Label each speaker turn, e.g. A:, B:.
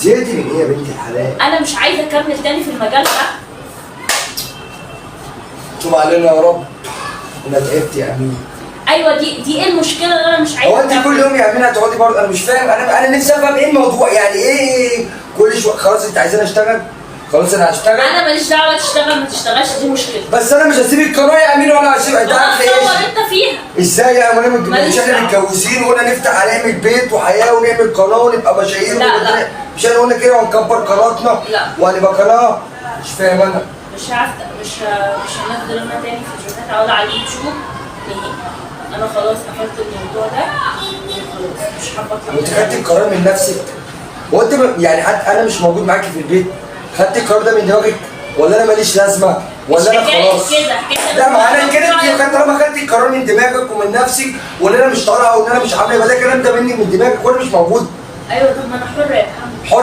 A: زهقت من ايه يا بنت الحلال؟
B: انا مش عايزه اكمل تاني في المجال ده.
A: تب علينا يا رب. انا تعبت يا امين.
B: ايوه دي ايه المشكله اللي انا مش عايزه
A: هو انت كل يوم يا امين هتقعدي برضه؟ انا مش فاهم. انا نفسي افهم ايه الموضوع، يعني ايه كل شويه؟ خلاص انت عايزاني اشتغل؟ خلاص انا هشتغل.
B: انا ماليش دعوه تشتغل ما تشتغلش، دي مشكله.
A: بس انا مش هسيب القناه يا امين ولا هسيب ده.
B: هتصور انت فيها
A: ازاي يا امين؟
B: ماليش
A: مش احنا
B: دعوة.
A: متجوزين وقلنا نفتح هنعمل بيت وحياه ونعمل قناه ونبقى مشاهير؟
B: لا.
A: مش احنا قلنا كده ونكبر قناتنا؟
B: لا.
A: وهنبقى قناه. مش فاهم انا.
B: مش عارفه، مش هنفضل انا تاني في فيديوهات اقعد على اليوتيوب نهائي. انا خلاص قفلت الموضوع ده خلاص، مش حابه اطلع.
A: وانت خدت القرار من نفسك؟ هو انت يعني حتى انا مش موجود معاكي في البيت خدت القرار ده من دماغك؟ ولا انا ماليش لازمه؟ ولا انا خلاص؟
B: كده
A: لا معنى كده انت طالما خدت القرار من دماغك ومن نفسك وان انا مش طالعه وان انا مش عامله، يبقى ده كلام ده منك من دماغك وانا مش موجود.
B: ايوه طب ما انا حره